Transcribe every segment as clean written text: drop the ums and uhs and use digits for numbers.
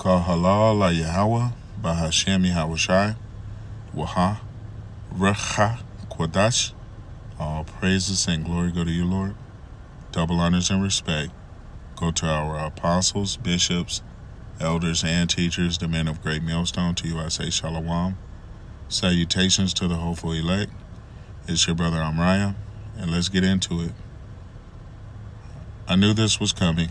Kahalal la Yahweh, Bahashem Yahushai, Waha, Recha, Kwadash. All praises and glory go to you, Lord. Double honors and respect go to our apostles, bishops, elders, and teachers, the men of great millstone. To you I say shalom. Salutations to the hopeful elect. It's your brother Amraya, and let's get into it. I knew this was coming,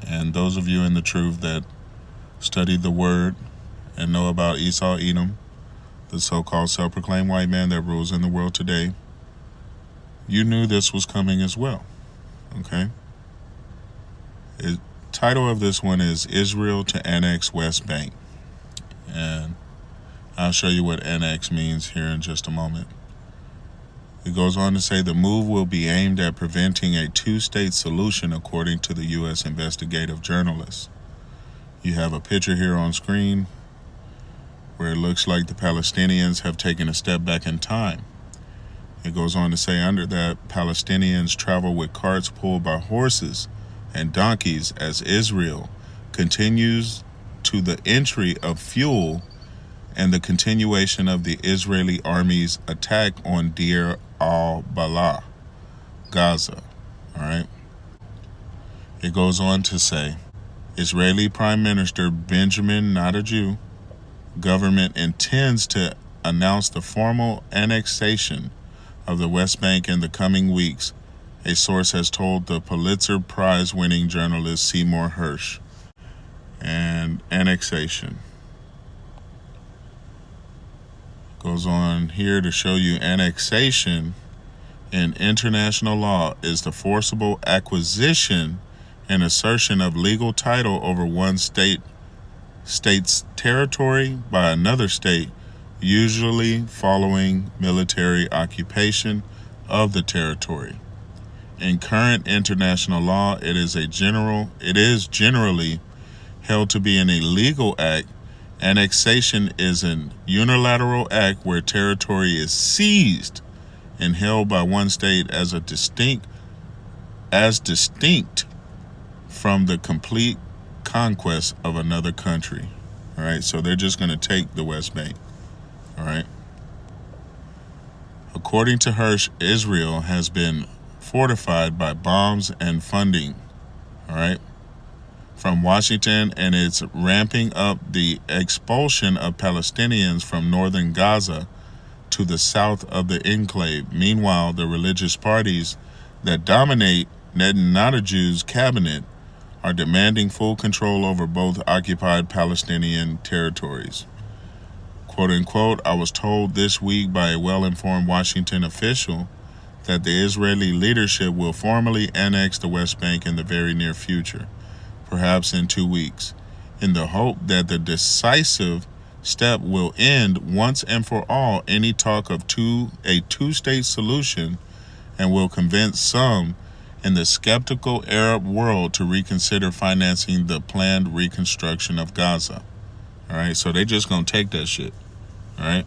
and those of you in the truth that study the word and know about Esau, Edom, the so-called self-proclaimed white man that rules in the world today, you knew this was coming as well, okay? The title of this one is Israel to Annex West Bank, and I'll show you what annex means here in just a moment. It goes on to say the move will be aimed at preventing a two-state solution, according to the U.S. investigative journalists. You have a picture here on screen where it looks like the Palestinians have taken a step back in time. It goes on to say under that, Palestinians travel with carts pulled by horses and donkeys as Israel continues to the entry of fuel and the continuation of the Israeli army's attack on Deir al-Balah, Gaza. All right. It goes on to say, Israeli Prime Minister Benjamin, not a Jew, government intends to announce the formal annexation of the West Bank in the coming weeks, a source has told the Pulitzer Prize-winning journalist Seymour Hersh. And annexation goes on here to show you annexation in international law is the forcible acquisition and assertion of legal title over one state's territory by another state, usually following military occupation of the territory. In current international law, it is generally held to be an illegal act. Annexation is an unilateral act where territory is seized and held by one state as distinct from the complete conquest of another country. All right, so they're just going to take the West Bank. All right. According to Hersh, Israel has been fortified by bombs and funding. All right. From Washington, and it's ramping up the expulsion of Palestinians from northern Gaza to the south of the enclave. Meanwhile, the religious parties that dominate Netanyahu's cabinet are demanding full control over both occupied Palestinian territories. Quote unquote, I was told this week by a well-informed Washington official that the Israeli leadership will formally annex the West Bank in the very near future, perhaps in 2 weeks, in the hope that the decisive step will end once and for all any talk of a two-state solution and will convince some in the skeptical Arab world to reconsider financing the planned reconstruction of Gaza. All right, so they just gonna take that shit. All right,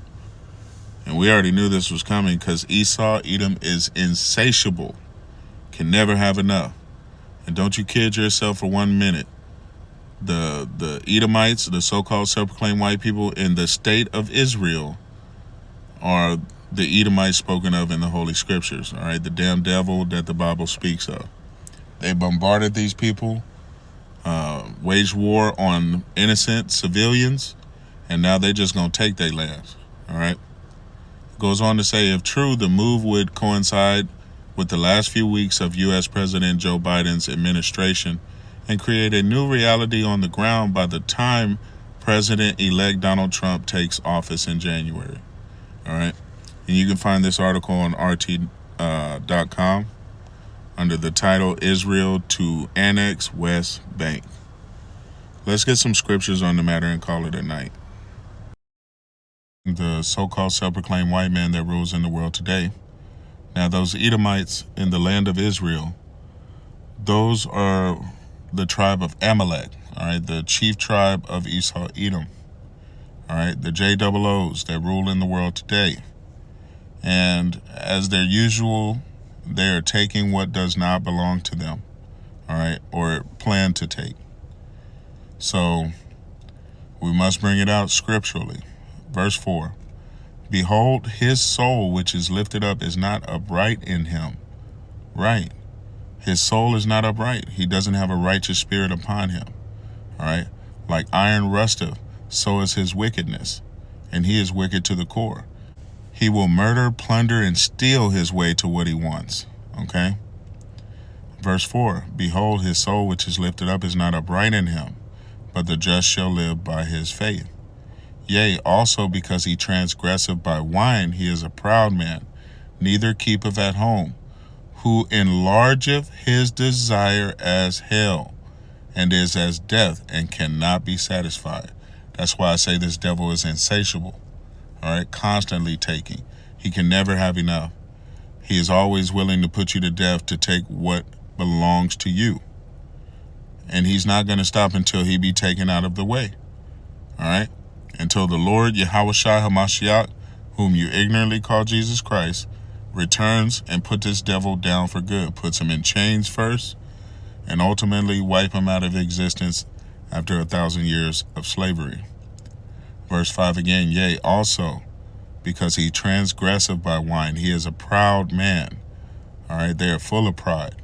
and we already knew this was coming because Esau, Edom is insatiable, can never have enough. And don't you kid yourself for 1 minute. The Edomites, the so-called self-proclaimed white people in the state of Israel, are the Edomites spoken of in the Holy Scriptures. All right, the damn devil that the Bible speaks of. They bombarded these people, waged war on innocent civilians, and now they're just gonna take their lands. All right. It goes on to say, if true, the move would coincide with the last few weeks of U.S. President Joe Biden's administration and create a new reality on the ground by the time President-elect Donald Trump takes office in January. All right. And you can find this article on RT.com under the title, Israel to Annex West Bank. Let's get some scriptures on the matter and call it a night. The so-called self-proclaimed white man that rules in the world today. Now, those Edomites in the land of Israel, those are the tribe of Amalek, all right, the chief tribe of Esau, Edom, all right, the JOOs that rule in the world today. And as their usual, they are taking what does not belong to them, all right, or plan to take. So We must bring it out scripturally. Verse 4. Behold, his soul which is lifted up is not upright in him. Right. His soul is not upright. He doesn't have a righteous spirit upon him. All right. Like iron rusteth, so is his wickedness. And he is wicked to the core. He will murder, plunder, and steal his way to what he wants. Okay. Verse 4. Behold, his soul which is lifted up is not upright in him, but the just shall live by his faith. Yea, also because he transgresseth by wine, he is a proud man, neither keepeth at home, who enlargeth his desire as hell, and is as death, and cannot be satisfied. That's why I say this devil is insatiable. All right, constantly taking. He can never have enough. He is always willing to put you to death to take what belongs to you. And he's not going to stop until he be taken out of the way. All right? Until the Lord Yahushua HaMashiach, whom you ignorantly call Jesus Christ, returns and put this devil down for good. Puts him in chains first, and ultimately wipe him out of existence after 1,000 years of slavery. Verse 5 again, yea, also, because he transgresseth by wine, he is a proud man. All right, they are full of pride.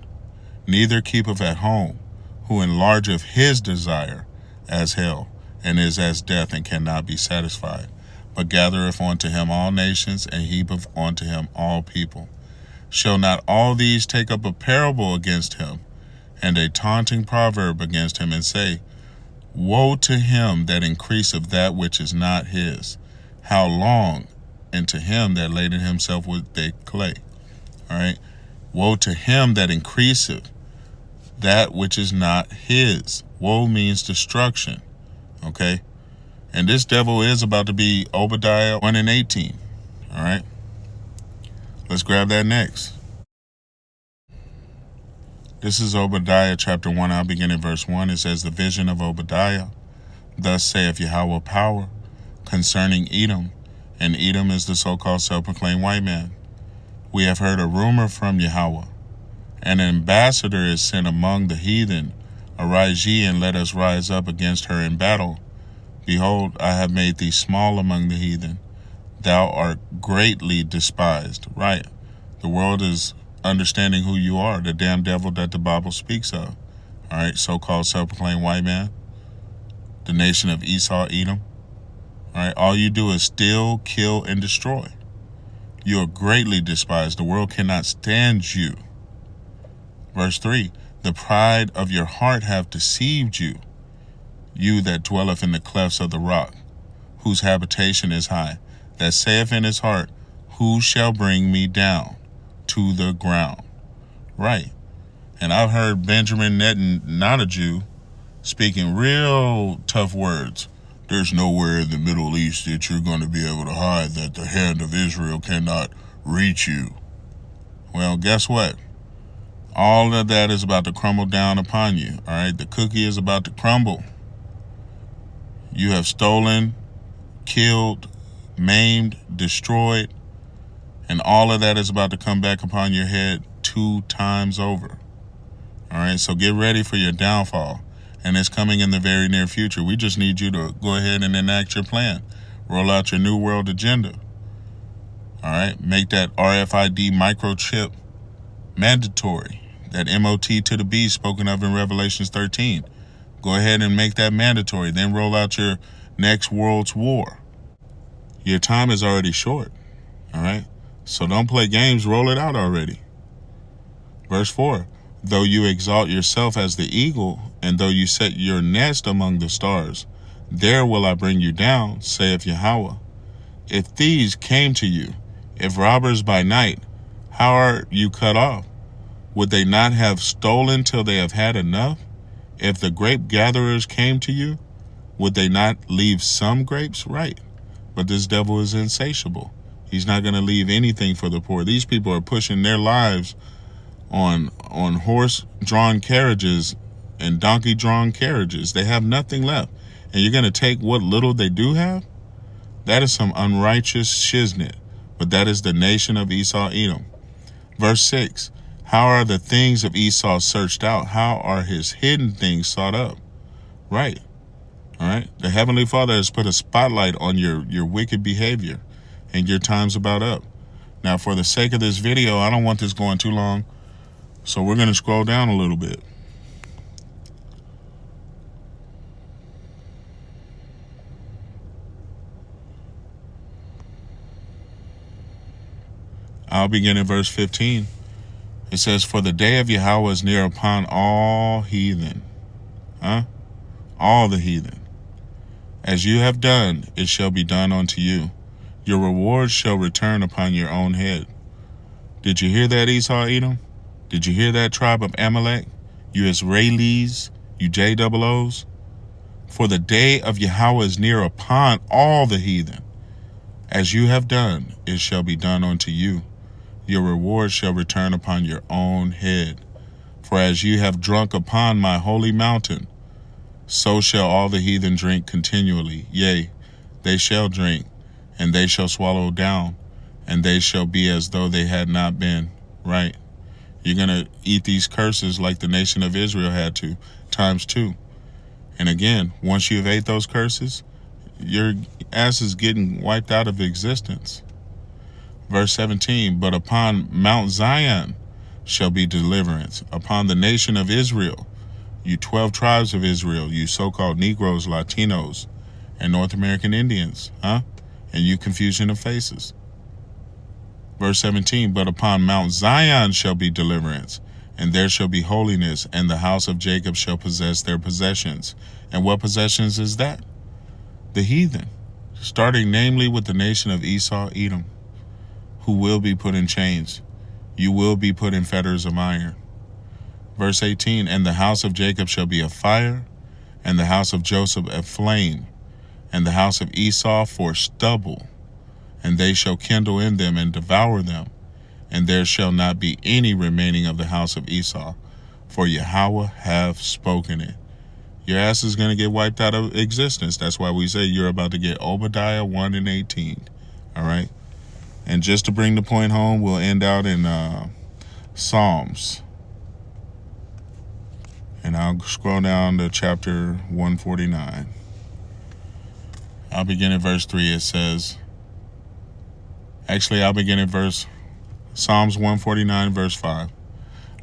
Neither keepeth at home, who enlargeth his desire as hell, and is as death, and cannot be satisfied, but gathereth unto him all nations, and heapeth unto him all people. Shall not all these take up a parable against him, and a taunting proverb against him, and say, Woe to him that increaseth that which is not his. How long? And to him that laded himself with baked clay. All right. Woe to him that increaseth that which is not his. Woe means destruction. Okay. And this devil is about to be Obadiah 1:18. All right. Let's grab that next. This is Obadiah chapter 1. I'll begin at verse 1. It says, The vision of Obadiah. Thus saith Yahweh power concerning Edom. And Edom is the so-called self-proclaimed white man. We have heard a rumor from Yahweh. An ambassador is sent among the heathen. Arise ye, and let us rise up against her in battle. Behold, I have made thee small among the heathen. Thou art greatly despised. Right. The world is understanding who you are, the damn devil that the Bible speaks of. All right, so-called self-proclaimed white man. The nation of Esau, Edom. All right, all you do is steal, kill, and destroy. You are greatly despised. The world cannot stand you. Verse 3, The pride of your heart hath deceived you, you that dwelleth in the clefts of the rock, whose habitation is high, that saith in his heart, Who shall bring me down to the ground? Right. And I've heard Benjamin Netanyahu speaking real tough words. There's nowhere in the Middle East that you're going to be able to hide, that the hand of Israel cannot reach you. Well, guess what? All of that is about to crumble down upon you. All right, the cookie is about to crumble. You have stolen, killed, maimed, destroyed, and all of that is about to come back upon your head 2 times over. All right, so get ready for your downfall. And it's coming in the very near future. We just need you to go ahead and enact your plan. Roll out your New World agenda. All right, make that RFID microchip mandatory. That MOT to the B spoken of in Revelations 13. Go ahead and make that mandatory. Then roll out your next world's war. Your time is already short. All right, so don't play games. Roll it out already. Verse 4. Though you exalt yourself as the eagle, and though you set your nest among the stars, there will I bring you down, saith Yahweh. If thieves came to you, if robbers by night, how are you cut off? Would they not have stolen till they have had enough? If the grape gatherers came to you, would they not leave some grapes? Right. But this devil is insatiable. He's not going to leave anything for the poor. These people are pushing their lives on horse-drawn carriages and donkey-drawn carriages. They have nothing left. And you're going to take what little they do have? That is some unrighteous shiznit. But that is the nation of Esau, Edom. Verse 6. How are the things of Esau searched out? How are his hidden things sought up? Right. All right? The Heavenly Father has put a spotlight on your wicked behavior, and your time's about up. Now, for the sake of this video, I don't want this going too long, so we're going to scroll down a little bit. I'll begin in verse 15. It says, "For the day of Yahweh is near upon all heathen." All the heathen. "As you have done, it shall be done unto you. Your reward shall return upon your own head." Did you hear that, Esau, Edom? Did you hear that, tribe of Amalek? You Israelis, you JOOs? "For the day of Yahweh is near upon all the heathen. As you have done, it shall be done unto you. Your reward shall return upon your own head. For as you have drunk upon my holy mountain, so shall all the heathen drink continually. Yea, they shall drink, and they shall swallow down, and they shall be as though they had not been." Right? You're going to eat these curses like the nation of Israel had to, times 2. And again, once you've ate those curses, your ass is getting wiped out of existence. Verse 17, "But upon Mount Zion shall be deliverance, upon the nation of Israel, you 12 tribes of Israel, you so-called Negroes, Latinos, and North American Indians, and you confusion of faces." Verse 17, "But upon Mount Zion shall be deliverance, and there shall be holiness, and the house of Jacob shall possess their possessions." And what possessions is that? The heathen, starting namely with the nation of Esau, Edom, who will be put in chains. You will be put in fetters of iron. Verse 18, "And the house of Jacob shall be a fire, and the house of Joseph a flame, and the house of Esau for stubble, and they shall kindle in them and devour them, and there shall not be any remaining of the house of Esau, for Yahweh hath spoken it." Your ass is going to get wiped out of existence. That's why we say you're about to get Obadiah 1 and 18. All right? And just to bring the point home, we'll end out in Psalms. And I'll scroll down to chapter 149. I'll begin at verse 3. It says, I'll begin at Psalms 149, verse 5.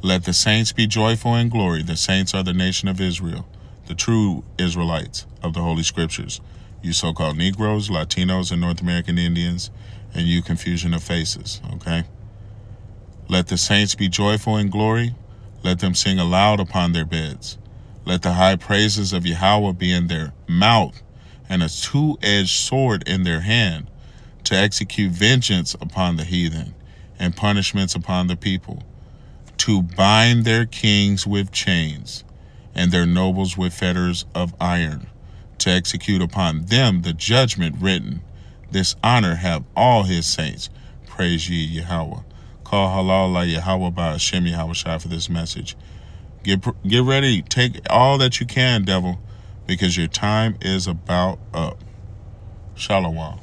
"Let the saints be joyful in glory." The saints are the nation of Israel, the true Israelites of the Holy Scriptures. You so-called Negroes, Latinos, and North American Indians, and you confusion of faces, okay? "Let the saints be joyful in glory. Let them sing aloud upon their beds. Let the high praises of Yahweh be in their mouth, and a two-edged sword in their hand, to execute vengeance upon the heathen, and punishments upon the people, to bind their kings with chains, and their nobles with fetters of iron, to execute upon them the judgment written. This honor have all his saints. Praise ye Yahweh." Call halal la Yahweh by Hashem Yahweh Shai for this message. Get ready. Take all that you can, devil, because your time is about up. Shalom.